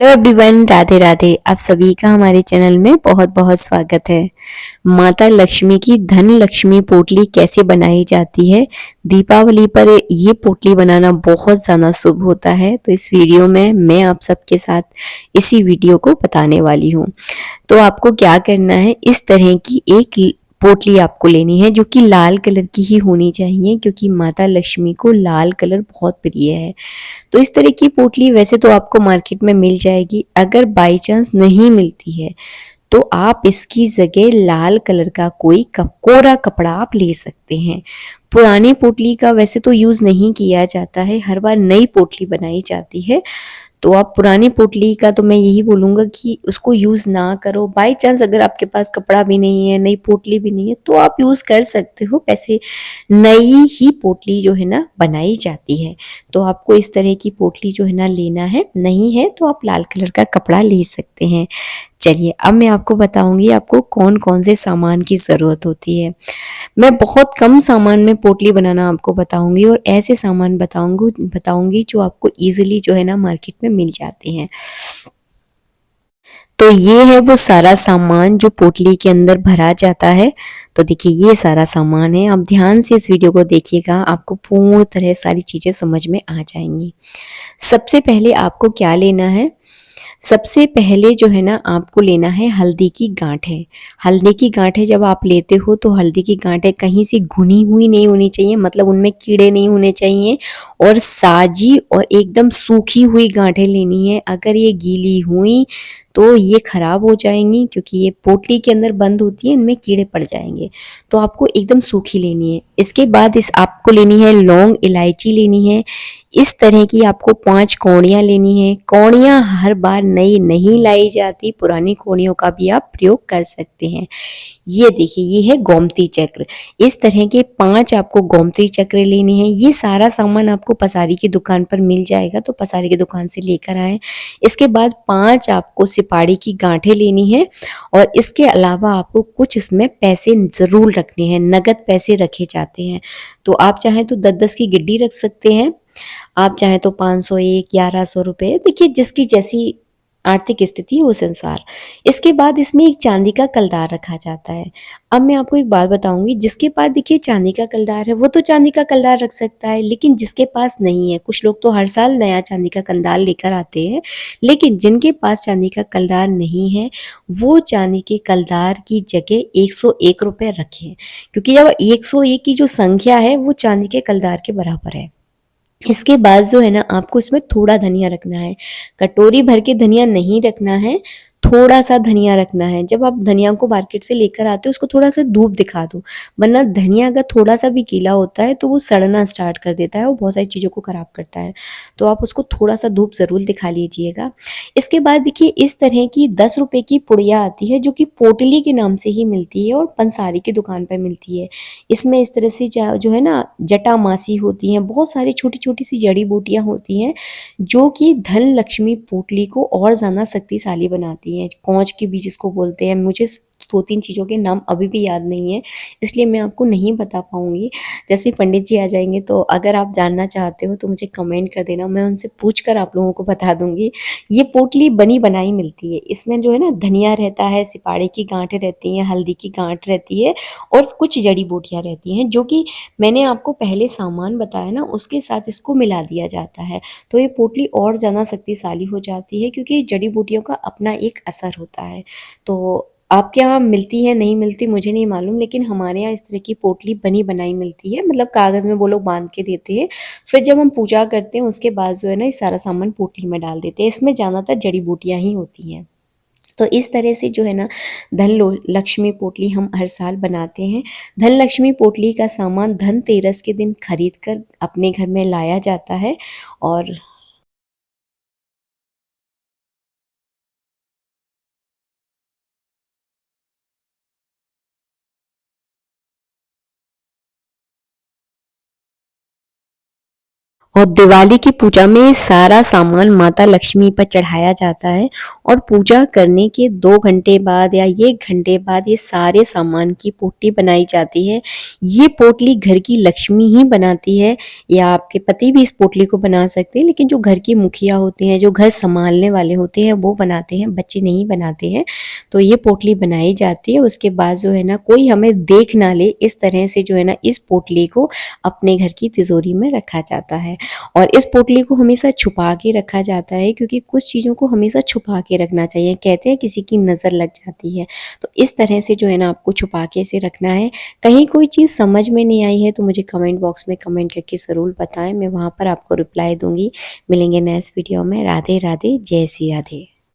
Hello everyone, Radhe Radhe. आप सभी का हमारे चैनल में बहुत बहुत स्वागत है। माता लक्ष्मी की धन लक्ष्मी पोटली कैसे बनाई जाती है? दीपावली पर ये पोटली बनाना बहुत ज़्यादा शुभ होता है, तो इस वीडियो में मैं आप सबके साथ इसी वीडियो को बताने वाली हूँ। तो आपको क्या करना है, इस तरह की एक पोटली आपको लेनी है जो कि लाल कलर की ही होनी चाहिए, क्योंकि माता लक्ष्मी को लाल कलर बहुत प्रिय है। तो इस तरह की पोटली वैसे तो आपको मार्केट में मिल जाएगी। अगर बाई चांस नहीं मिलती है तो आप इसकी जगह लाल कलर का कोई कोरा कपड़ा आप ले सकते हैं। पुरानी पोटली का वैसे तो यूज नहीं किया जाता है, हर बार नई पोटली बनाई जाती है। तो आप पुरानी पोटली का तो मैं यही बोलूँगा कि उसको यूज़ ना करो। बाय चांस अगर आपके पास कपड़ा भी नहीं है, नई पोटली भी नहीं है, तो आप यूज़ कर सकते हो। वैसे नई ही पोटली जो है ना बनाई जाती है। तो आपको इस तरह की पोटली जो है ना लेना है, नहीं है तो आप लाल कलर का कपड़ा ले सकते हैं। चलिए अब मैं आपको बताऊँगी आपको कौन-कौन से सामान की ज़रूरत होती है। मैं बहुत कम सामान में पोटली बनाना आपको बताऊँगी और ऐसे सामान बताऊँगी जो आपको ईज़िली जो है ना मार्केट में मिल जाते हैं। तो ये है वो सारा सामान जो पोटली के अंदर भरा जाता है। तो देखिए ये सारा सामान है, आप ध्यान से इस वीडियो को देखिएगा, आपको पूर्ण तरह सारी चीज़ें समझ में आ जाएँगी। सबसे पहले आपको क्या लेना है? सबसे पहले जो है ना आपको लेना है हल्दी की गांठें। हल्दी की गांठें जब आप लेते हो तो हल्दी की गांठें कहीं से भुनी हुई नहीं होनी चाहिए, मतलब उनमें कीड़े नहीं होने चाहिए, और साजी और एकदम सूखी हुई गांठें लेनी है। अगर ये गीली हुई तो ये खराब हो जाएंगी, क्योंकि ये पोटली के अंदर बंद होती है, इनमें कीड़े पड़ जाएंगे। तो आपको एकदम सूखी लेनी है। इसके बाद इस आपको लेनी है लौंग, इलायची लेनी है। इस तरह की आपको 5 कौड़ियाँ लेनी है। कौड़ियाँ हर बार नई नहीं लाई जाती, पुरानी कौड़ियों का भी आप प्रयोग कर सकते हैं। ये देखिए ये है गोमती चक्र। इस तरह के 5 आपको गोमती चक्र लेने हैं। ये सारा सामान आपको पसारी की दुकान पर मिल जाएगा, तो पसारी की दुकान से लेकर आएँ। इसके बाद 5 आपको सिपाड़ी की गांठें लेनी है, और इसके अलावा आपको कुछ इसमें पैसे ज़रूर रखने हैं, नगद पैसे रखे जाते हैं। तो आप चाहें तो 10-10 की गिड्डी रख सकते हैं, आप चाहें तो 500, 1, 1100 रुपए, देखिए जिसकी जैसी आर्थिक स्थिति है उस अनुसार। इसके बाद इसमें एक चांदी का कलदार रखा जाता है। अब मैं आपको एक बात बताऊंगी, जिसके पास देखिए चांदी का कलदार है वो तो चांदी का कलदार रख सकता है, लेकिन जिसके पास नहीं है, कुछ लोग तो हर साल नया चांदी का कलदार लेकर आते हैं, लेकिन जिनके पास चांदी का कलदार नहीं है वो चांदी के कलदार की जगह 101 रुपए रखें, क्योंकि जब 101 की जो संख्या है वो चांदी के कलदार के बराबर है। इसके बाद जो है ना आपको इसमें थोड़ा धनिया रखना है। कटोरी भर के धनिया नहीं रखना है, थोड़ा सा धनिया रखना है। जब आप धनिया को मार्केट से लेकर आते हो उसको थोड़ा सा धूप दिखा दो, वरना धनिया अगर थोड़ा सा भी गीला होता है तो वो सड़ना स्टार्ट कर देता है और बहुत सारी चीज़ों को खराब करता है। तो आप उसको थोड़ा सा धूप ज़रूर दिखा लीजिएगा। इसके बाद देखिए इस तरह की 10 रुपए की पुड़िया आती है, जो कि पोटली के नाम से ही मिलती है और पंसारी की दुकान पर मिलती है। इसमें इस तरह से जो है ना जटामासी होती हैं, बहुत सारी छोटी-छोटी सी जड़ी-बूटियाँ होती हैं, जो कि धन लक्ष्मी पोटली को और ज़्यादा शक्तिशाली बनाती हैं। कौच के बीज इसको बोलते हैं। मुझे 2-3 चीज़ों के नाम अभी भी याद नहीं है, इसलिए मैं आपको नहीं बता पाऊँगी। जैसे ही पंडित जी आ जाएँगे तो अगर आप जानना चाहते हो तो मुझे कमेंट कर देना, मैं उनसे पूछ कर आप लोगों को बता दूँगी। ये पोटली बनी-बनाई मिलती है। इसमें जो है ना धनिया रहता है, सिपाड़ी की गाँठें रहती हैं, हल्दी की गाँठ रहती है और कुछ जड़ी-बूटियाँ रहती हैं, जो कि मैंने आपको पहले सामान बताया ना उसके साथ इसको मिला दिया जाता है। तो ये पोटली और ज़्यादा शक्तिशाली हो जाती है, क्योंकि जड़ी-बूटियों का अपना एक असर होता है। तो आपके यहाँ मिलती है नहीं मिलती मुझे नहीं मालूम, लेकिन हमारे यहाँ इस तरह की पोटली बनी-बनाई मिलती है, मतलब कागज़ में वो लोग बाँध के देते हैं। फिर जब हम पूजा करते हैं उसके बाद जो है ना ये सारा सामान पोटली में डाल देते हैं। इसमें ज़्यादातर जड़ी-बूटियाँ ही होती हैं। तो इस तरह से जो है ना लक्ष्मी पोटली हम हर साल बनाते हैं। धन लक्ष्मी पोटली का सामान धनतेरस के दिन खरीद कर अपने घर में लाया जाता है, और और दिवाली की पूजा में सारा सामान माता लक्ष्मी पर चढ़ाया जाता है और पूजा करने के 2 घंटे बाद या 1 घंटे बाद ये सारे सामान की पोटली बनाई जाती है। ये पोटली घर की लक्ष्मी ही बनाती है या आपके पति भी इस पोटली को बना सकते हैं, लेकिन जो घर की मुखिया होते हैं, जो घर संभालने वाले होते हैं, वो बनाते हैं, बच्चे नहीं बनाते हैं। तो ये पोटली बनाई जाती है। उसके बाद जो है ना, कोई हमें देख ना ले, इस तरह से जो है ना, इस पोटली को अपने घर की तिजोरी में रखा जाता है। और इस पोटली को हमेशा छुपा के रखा जाता है, क्योंकि कुछ चीज़ों को हमेशा छुपा के रखना चाहिए। कहते हैं किसी की नज़र लग जाती है, तो इस तरह से जो है ना, आपको छुपा के से रखना है। कहीं कोई चीज़ समझ में नहीं आई है तो मुझे कमेंट बॉक्स में कमेंट करके ज़रूर बताएं, मैं वहाँ पर आपको रिप्लाई दूंगी। मिलेंगे नेक्स्ट वीडियो में। राधे राधे, जय श्री राधे।